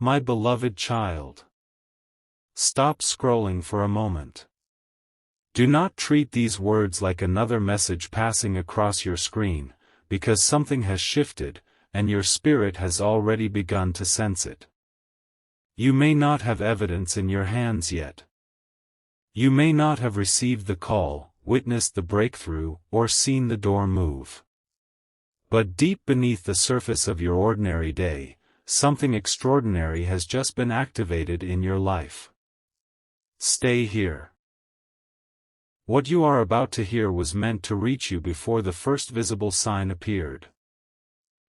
My beloved child. Stop scrolling for a moment. Do not treat these words like another message passing across your screen, because something has shifted, and your spirit has already begun to sense it. You may not have evidence in your hands yet. You may not have received the call, witnessed the breakthrough, or seen the door move. But deep beneath the surface of your ordinary day, something extraordinary has just been activated in your life. Stay here. What you are about to hear was meant to reach you before the first visible sign appeared.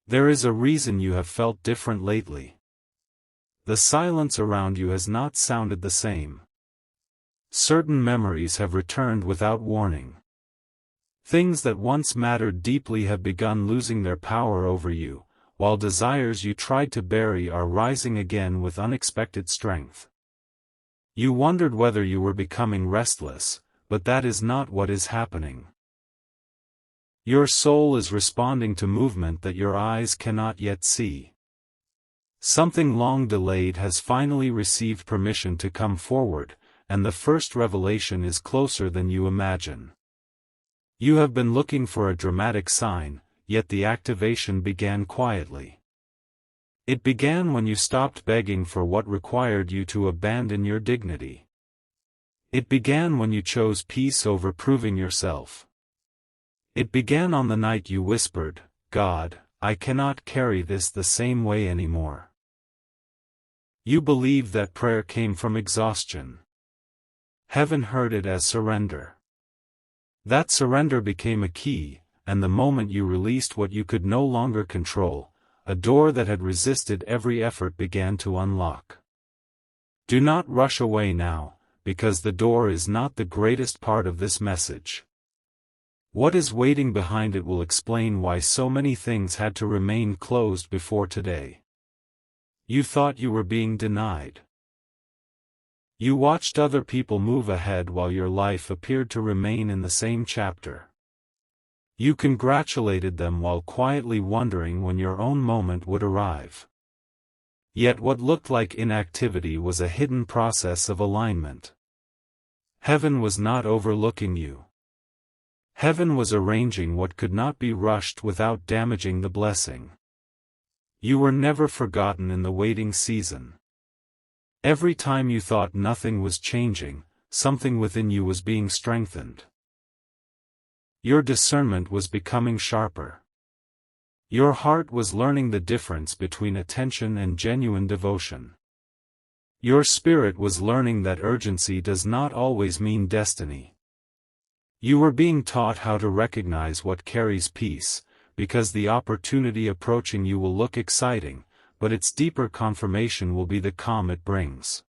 There is a reason you have felt different lately. The silence around you has not sounded the same. Certain memories have returned without warning. Things that once mattered deeply have begun losing their power over you, while desires you tried to bury are rising again with unexpected strength. You wondered whether you were becoming restless, but that is not what is happening. Your soul is responding to movement that your eyes cannot yet see. Something long delayed has finally received permission to come forward, and the first revelation is closer than you imagine. You have been looking for a dramatic sign, yet the activation began quietly. It began when you stopped begging for what required you to abandon your dignity. It began when you chose peace over proving yourself. It began on the night you whispered, "God, I cannot carry this the same way anymore." You believed that prayer came from exhaustion. Heaven heard it as surrender. That surrender became a key, and the moment you released what you could no longer control, a door that had resisted every effort began to unlock. Do not rush away now, because the door is not the greatest part of this message. What is waiting behind it will explain why so many things had to remain closed before today. You thought you were being denied. You watched other people move ahead while your life appeared to remain in the same chapter. You congratulated them while quietly wondering when your own moment would arrive. Yet what looked like inactivity was a hidden process of alignment. Heaven was not overlooking you. Heaven was arranging what could not be rushed without damaging the blessing. You were never forgotten in the waiting season. Every time you thought nothing was changing, something within you was being strengthened. Your discernment was becoming sharper. Your heart was learning the difference between attention and genuine devotion. Your spirit was learning that urgency does not always mean destiny. You were being taught how to recognize what carries peace, because the opportunity approaching you will look exciting, but its deeper confirmation will be the calm it brings.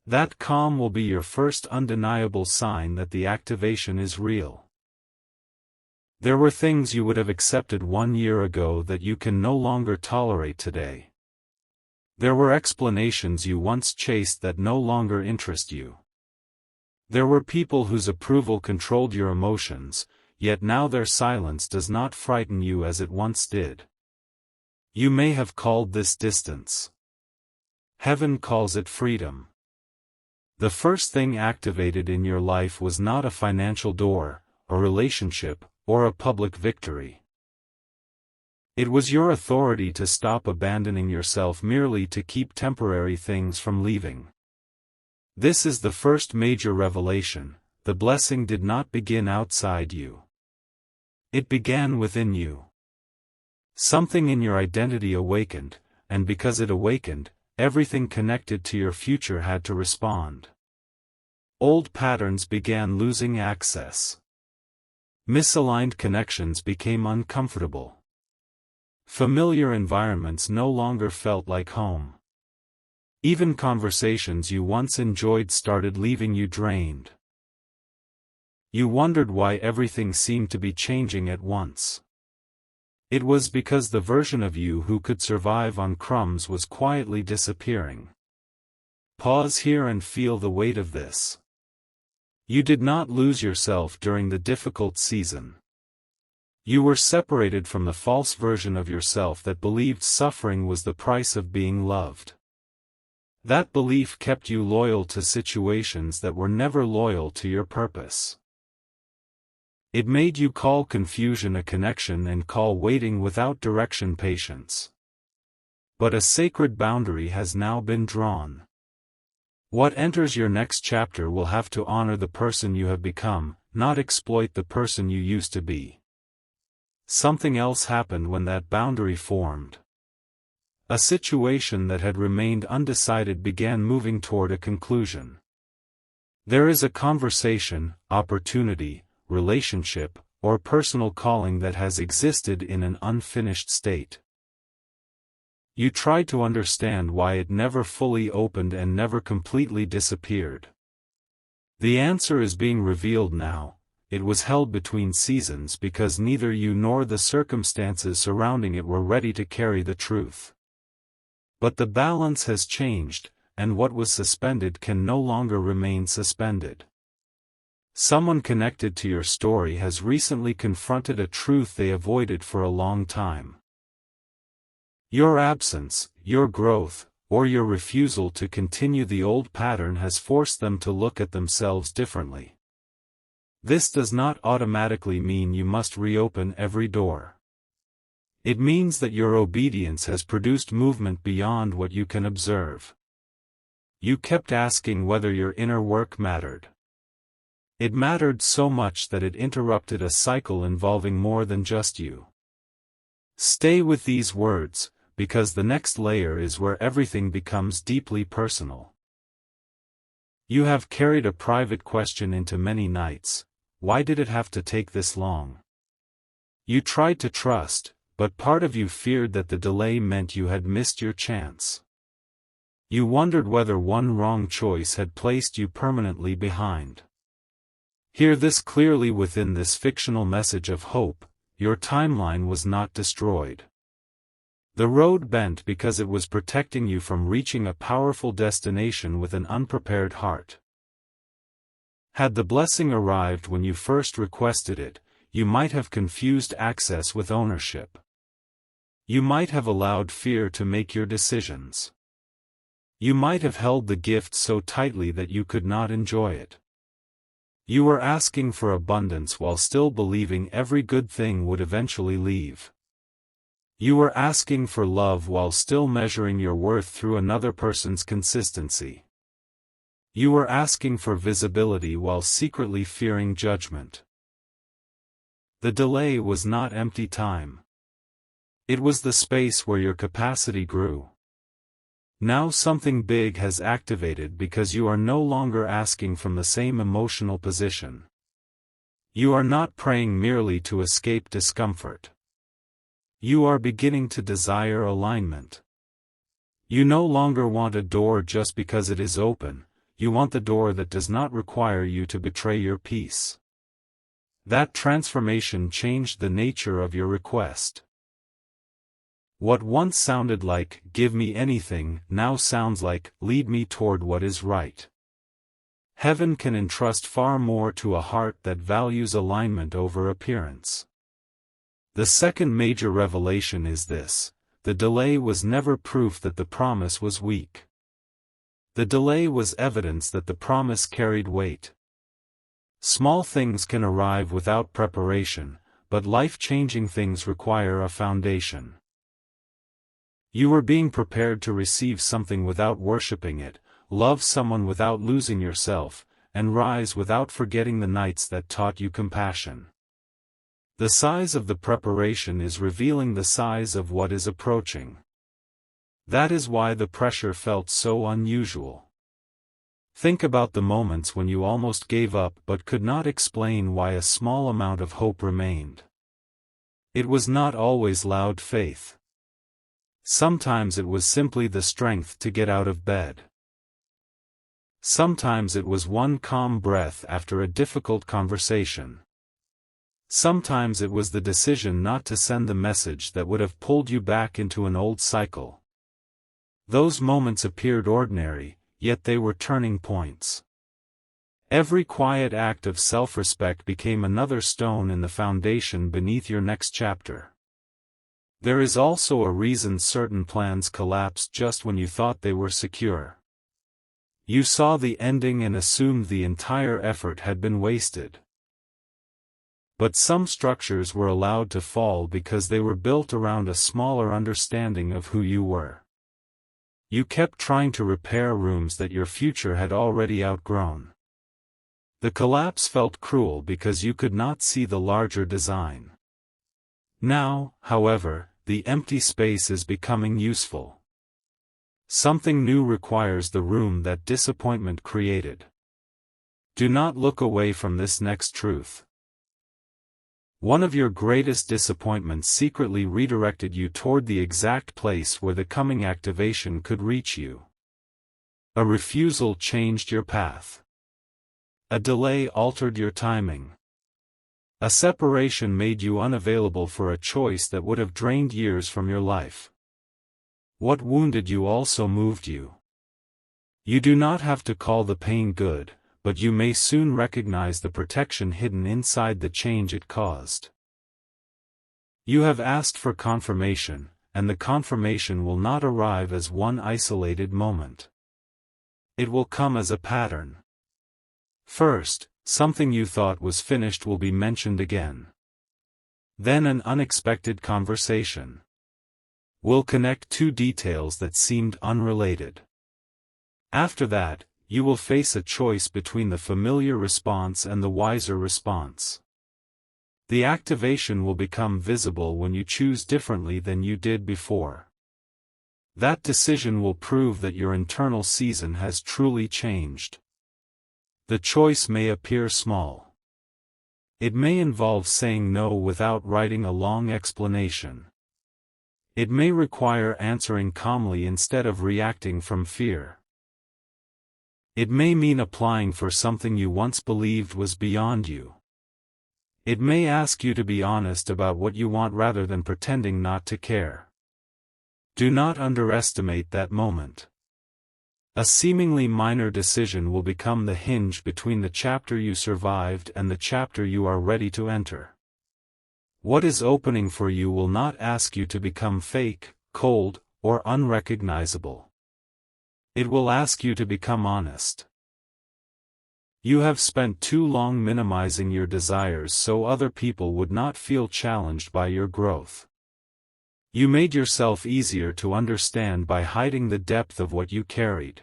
That calm will be your first undeniable sign that the activation is real. There were things you would have accepted 1 year ago that you can no longer tolerate today. There were explanations you once chased that no longer interest you. There were people whose approval controlled your emotions, yet now their silence does not frighten you as it once did. You may have called this distance. Heaven calls it freedom. The first thing activated in your life was not a financial door, a relationship, or a public victory. It was your authority to stop abandoning yourself merely to keep temporary things from leaving. This is the first major revelation. The blessing did not begin outside you. It began within you. Something in your identity awakened, and because it awakened, everything connected to your future had to respond. Old patterns began losing access. Misaligned connections became uncomfortable. Familiar environments no longer felt like home. Even conversations you once enjoyed started leaving you drained. You wondered why everything seemed to be changing at once. It was because the version of you who could survive on crumbs was quietly disappearing. Pause here and feel the weight of this. You did not lose yourself during the difficult season. You were separated from the false version of yourself that believed suffering was the price of being loved. That belief kept you loyal to situations that were never loyal to your purpose. It made you call confusion a connection and call waiting without direction patience. But a sacred boundary has now been drawn. What enters your next chapter will have to honor the person you have become, not exploit the person you used to be. Something else happened when that boundary formed. A situation that had remained undecided began moving toward a conclusion. There is a conversation, opportunity, relationship, or personal calling that has existed in an unfinished state. You tried to understand why it never fully opened and never completely disappeared. The answer is being revealed now. It was held between seasons because neither you nor the circumstances surrounding it were ready to carry the truth. But the balance has changed, and what was suspended can no longer remain suspended. Someone connected to your story has recently confronted a truth they avoided for a long time. Your absence, your growth, or your refusal to continue the old pattern has forced them to look at themselves differently. This does not automatically mean you must reopen every door. It means that your obedience has produced movement beyond what you can observe. You kept asking whether your inner work mattered. It mattered so much that it interrupted a cycle involving more than just you. Stay with these words, because the next layer is where everything becomes deeply personal. You have carried a private question into many nights. Why did it have to take this long? You tried to trust, but part of you feared that the delay meant you had missed your chance. You wondered whether one wrong choice had placed you permanently behind. Hear this clearly within this fictional message of hope: your timeline was not destroyed. The road bent because it was protecting you from reaching a powerful destination with an unprepared heart. Had the blessing arrived when you first requested it, you might have confused access with ownership. You might have allowed fear to make your decisions. You might have held the gift so tightly that you could not enjoy it. You were asking for abundance while still believing every good thing would eventually leave. You were asking for love while still measuring your worth through another person's consistency. You were asking for visibility while secretly fearing judgment. The delay was not empty time. It was the space where your capacity grew. Now something big has activated because you are no longer asking from the same emotional position. You are not praying merely to escape discomfort. You are beginning to desire alignment. You no longer want a door just because it is open, you want the door that does not require you to betray your peace. That transformation changed the nature of your request. What once sounded like, "Give me anything," now sounds like, "Lead me toward what is right." Heaven can entrust far more to a heart that values alignment over appearance. The second major revelation is this: the delay was never proof that the promise was weak. The delay was evidence that the promise carried weight. Small things can arrive without preparation, but life-changing things require a foundation. You were being prepared to receive something without worshipping it, love someone without losing yourself, and rise without forgetting the nights that taught you compassion. The size of the preparation is revealing the size of what is approaching. That is why the pressure felt so unusual. Think about the moments when you almost gave up but could not explain why a small amount of hope remained. It was not always loud faith. Sometimes it was simply the strength to get out of bed. Sometimes it was one calm breath after a difficult conversation. Sometimes it was the decision not to send the message that would have pulled you back into an old cycle. Those moments appeared ordinary, yet they were turning points. Every quiet act of self-respect became another stone in the foundation beneath your next chapter. There is also a reason certain plans collapse just when you thought they were secure. You saw the ending and assumed the entire effort had been wasted. But some structures were allowed to fall because they were built around a smaller understanding of who you were. You kept trying to repair rooms that your future had already outgrown. The collapse felt cruel because you could not see the larger design. Now, however, the empty space is becoming useful. Something new requires the room that disappointment created. Do not look away from this next truth. One of your greatest disappointments secretly redirected you toward the exact place where the coming activation could reach you. A refusal changed your path. A delay altered your timing. A separation made you unavailable for a choice that would have drained years from your life. What wounded you also moved you. You do not have to call the pain good, but you may soon recognize the protection hidden inside the change it caused. You have asked for confirmation, and the confirmation will not arrive as one isolated moment. It will come as a pattern. First, something you thought was finished will be mentioned again. Then an unexpected conversation will connect two details that seemed unrelated. After that, you will face a choice between the familiar response and the wiser response. The activation will become visible when you choose differently than you did before. That decision will prove that your internal season has truly changed. The choice may appear small. It may involve saying no without writing a long explanation. It may require answering calmly instead of reacting from fear. It may mean applying for something you once believed was beyond you. It may ask you to be honest about what you want rather than pretending not to care. Do not underestimate that moment. A seemingly minor decision will become the hinge between the chapter you survived and the chapter you are ready to enter. What is opening for you will not ask you to become fake, cold, or unrecognizable. It will ask you to become honest. You have spent too long minimizing your desires so other people would not feel challenged by your growth. You made yourself easier to understand by hiding the depth of what you carried.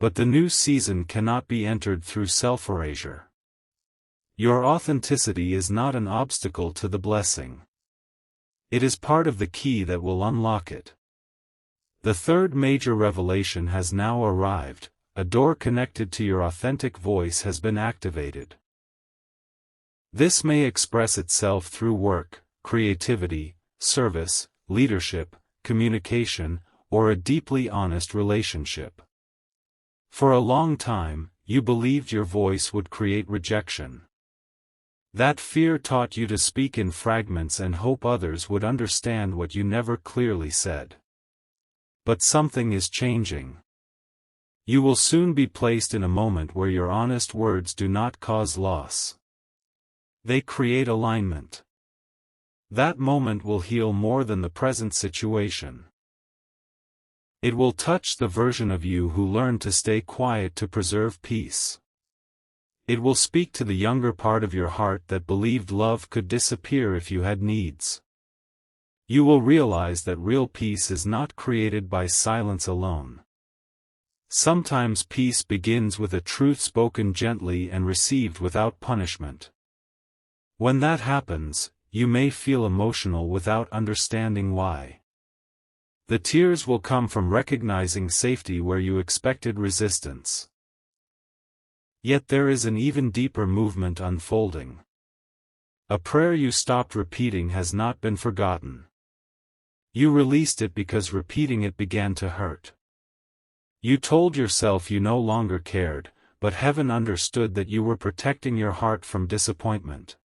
But the new season cannot be entered through self-erasure. Your authenticity is not an obstacle to the blessing. It is part of the key that will unlock it. The third major revelation has now arrived. A door connected to your authentic voice has been activated. This may express itself through work, creativity, service, leadership, communication, or a deeply honest relationship. For a long time, you believed your voice would create rejection. That fear taught you to speak in fragments and hope others would understand what you never clearly said. But something is changing. You will soon be placed in a moment where your honest words do not cause loss. They create alignment. That moment will heal more than the present situation. It will touch the version of you who learned to stay quiet to preserve peace. It will speak to the younger part of your heart that believed love could disappear if you had needs. You will realize that real peace is not created by silence alone. Sometimes peace begins with a truth spoken gently and received without punishment. When that happens, you may feel emotional without understanding why. The tears will come from recognizing safety where you expected resistance. Yet there is an even deeper movement unfolding. A prayer you stopped repeating has not been forgotten. You released it because repeating it began to hurt. You told yourself you no longer cared, but heaven understood that you were protecting your heart from disappointment.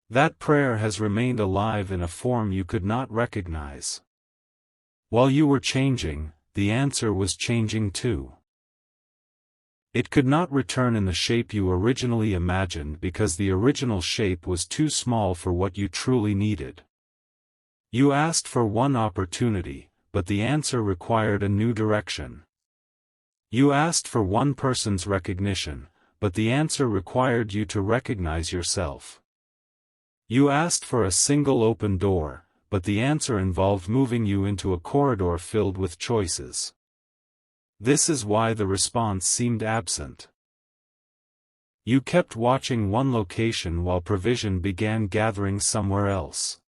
That prayer has remained alive in a form you could not recognize. While you were changing, the answer was changing too. It could not return in the shape you originally imagined because the original shape was too small for what you truly needed. You asked for one opportunity, but the answer required a new direction. You asked for one person's recognition, but the answer required you to recognize yourself. You asked for a single open door, but the answer involved moving you into a corridor filled with choices. This is why the response seemed absent. You kept watching one location while provision began gathering somewhere else.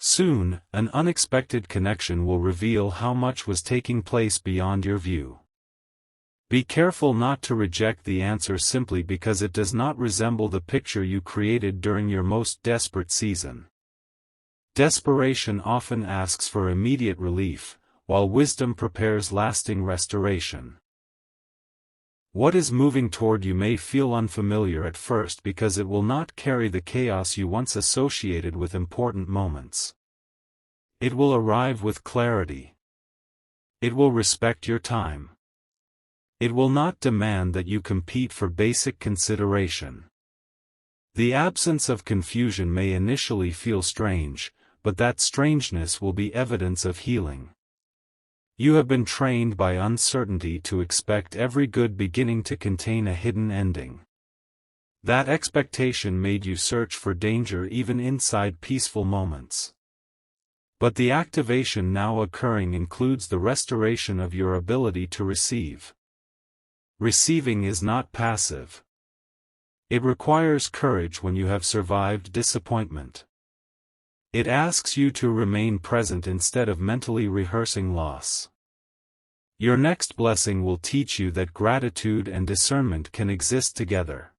Soon, an unexpected connection will reveal how much was taking place beyond your view. Be careful not to reject the answer simply because it does not resemble the picture you created during your most desperate season. Desperation often asks for immediate relief, while wisdom prepares lasting restoration. What is moving toward you may feel unfamiliar at first because it will not carry the chaos you once associated with important moments. It will arrive with clarity. It will respect your time. It will not demand that you compete for basic consideration. The absence of confusion may initially feel strange, but that strangeness will be evidence of healing. You have been trained by uncertainty to expect every good beginning to contain a hidden ending. That expectation made you search for danger even inside peaceful moments. But the activation now occurring includes the restoration of your ability to receive. Receiving is not passive. It requires courage when you have survived disappointment. It asks you to remain present instead of mentally rehearsing loss. Your next blessing will teach you that gratitude and discernment can exist together.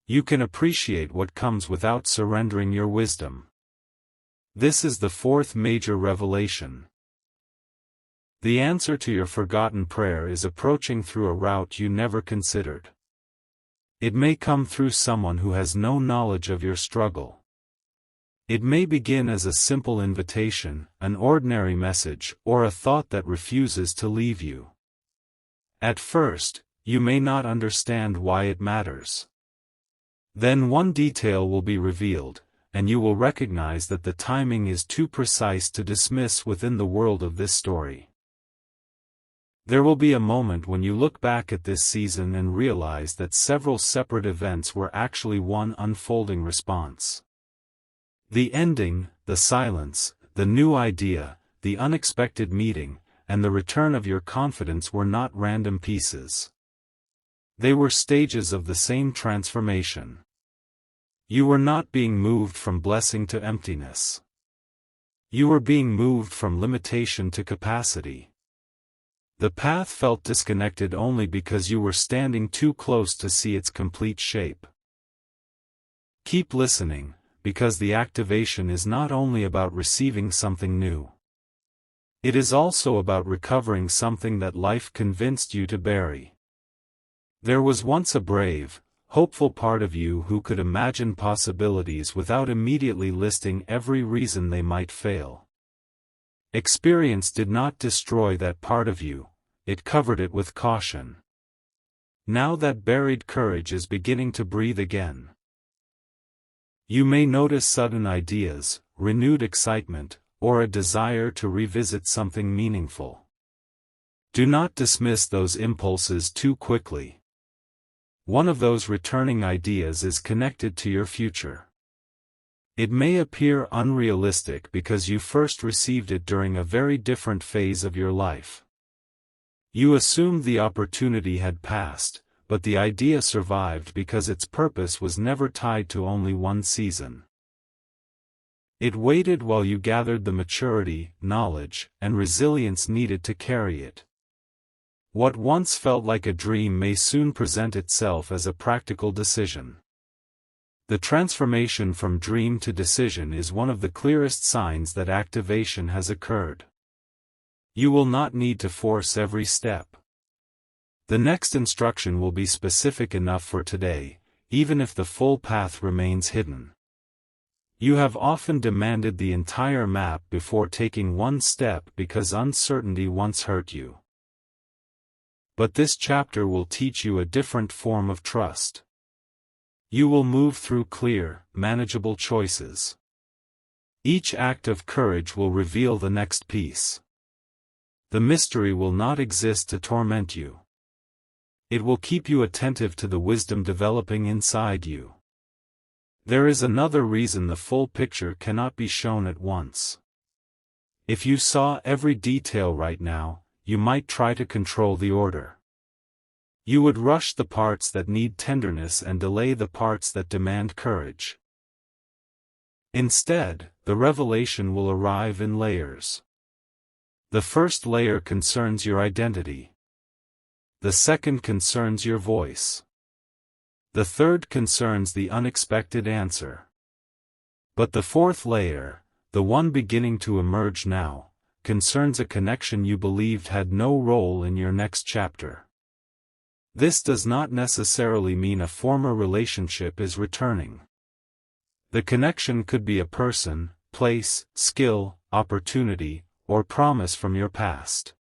You can appreciate what comes without surrendering your wisdom. This is the fourth major revelation. The answer to your forgotten prayer is approaching through a route you never considered. It may come through someone who has no knowledge of your struggle. It may begin as a simple invitation, an ordinary message, or a thought that refuses to leave you. At first, you may not understand why it matters. Then one detail will be revealed, and you will recognize that the timing is too precise to dismiss within the world of this story. There will be a moment when you look back at this season and realize that several separate events were actually one unfolding response. The ending, the silence, the new idea, the unexpected meeting, and the return of your confidence were not random pieces. They were stages of the same transformation. You were not being moved from blessing to emptiness. You were being moved from limitation to capacity. The path felt disconnected only because you were standing too close to see its complete shape. Keep listening, because the activation is not only about receiving something new. It is also about recovering something that life convinced you to bury. There was once a brave, hopeful part of you who could imagine possibilities without immediately listing every reason they might fail. Experience did not destroy that part of you, it covered it with caution. Now that buried courage is beginning to breathe again. You may notice sudden ideas, renewed excitement, or a desire to revisit something meaningful. Do not dismiss those impulses too quickly. One of those returning ideas is connected to your future. It may appear unrealistic because you first received it during a very different phase of your life. You assumed the opportunity had passed, but the idea survived because its purpose was never tied to only one season. It waited while you gathered the maturity, knowledge, and resilience needed to carry it. What once felt like a dream may soon present itself as a practical decision. The transformation from dream to decision is one of the clearest signs that activation has occurred. You will not need to force every step. The next instruction will be specific enough for today, even if the full path remains hidden. You have often demanded the entire map before taking one step because uncertainty once hurt you. But this chapter will teach you a different form of trust. You will move through clear, manageable choices. Each act of courage will reveal the next piece. The mystery will not exist to torment you. It will keep you attentive to the wisdom developing inside you. There is another reason the full picture cannot be shown at once. If you saw every detail right now, you might try to control the order. You would rush the parts that need tenderness and delay the parts that demand courage. Instead, the revelation will arrive in layers. The first layer concerns your identity. The second concerns your voice. The third concerns the unexpected answer. But the fourth layer, the one beginning to emerge now, concerns a connection you believed had no role in your next chapter. This does not necessarily mean a former relationship is returning. The connection could be a person, place, skill, opportunity, or promise from your past.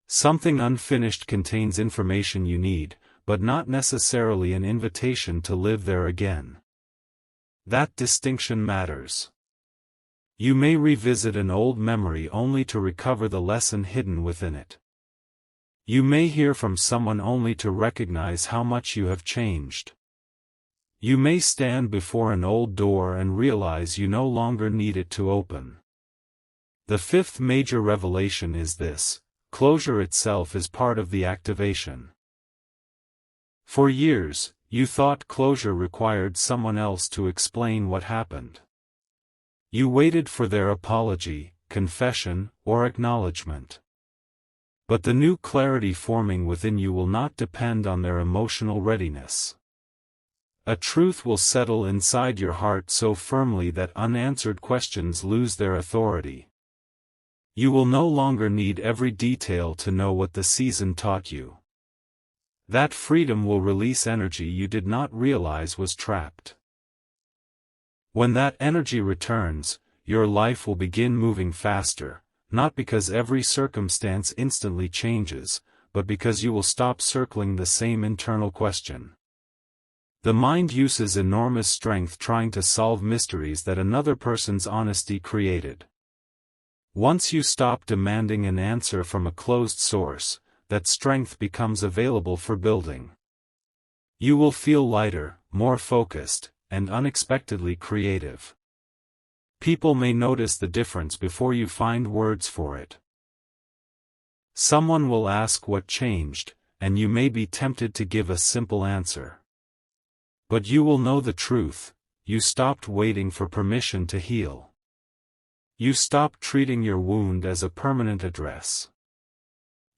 Something unfinished contains information you need, but not necessarily an invitation to live there again. That distinction matters. You may revisit an old memory only to recover the lesson hidden within it. You may hear from someone only to recognize how much you have changed. You may stand before an old door and realize you no longer need it to open. The fifth major revelation is this: closure itself is part of the activation. For years, you thought closure required someone else to explain what happened. You waited for their apology, confession, or acknowledgement. But the new clarity forming within you will not depend on their emotional readiness. A truth will settle inside your heart so firmly that unanswered questions lose their authority. You will no longer need every detail to know what the season taught you. That freedom will release energy you did not realize was trapped. When that energy returns, your life will begin moving faster, not because every circumstance instantly changes, but because you will stop circling the same internal question. The mind uses enormous strength trying to solve mysteries that another person's honesty created. Once you stop demanding an answer from a closed source, that strength becomes available for building. You will feel lighter, more focused, and unexpectedly creative. People may notice the difference before you find words for it. Someone will ask what changed, and you may be tempted to give a simple answer. But you will know the truth: you stopped waiting for permission to heal. You stopped treating your wound as a permanent address.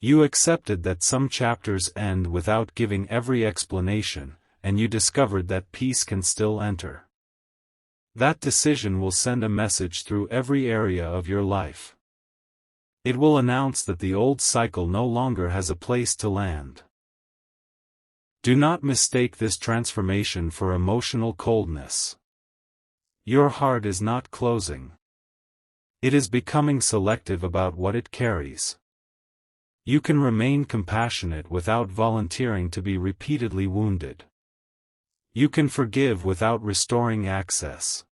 You accepted that some chapters end without giving every explanation, and you discovered that peace can still enter. That decision will send a message through every area of your life. It will announce that the old cycle no longer has a place to land. Do not mistake this transformation for emotional coldness. Your heart is not closing. It is becoming selective about what it carries. You can remain compassionate without volunteering to be repeatedly wounded. You can forgive without restoring access.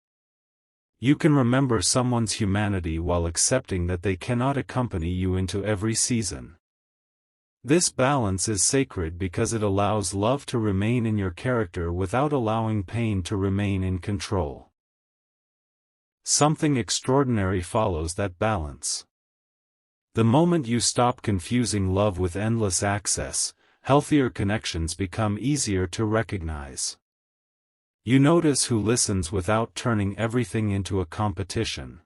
You can remember someone's humanity while accepting that they cannot accompany you into every season. This balance is sacred because it allows love to remain in your character without allowing pain to remain in control. Something extraordinary follows that balance. The moment you stop confusing love with endless access, healthier connections become easier to recognize. You notice who listens without turning everything into a competition.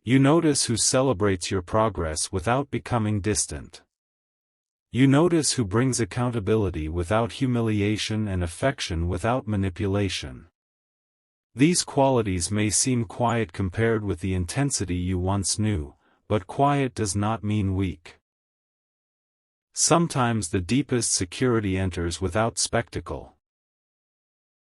You notice who celebrates your progress without becoming distant. You notice who brings accountability without humiliation and affection without manipulation. These qualities may seem quiet compared with the intensity you once knew, but quiet does not mean weak. Sometimes the deepest security enters without spectacle.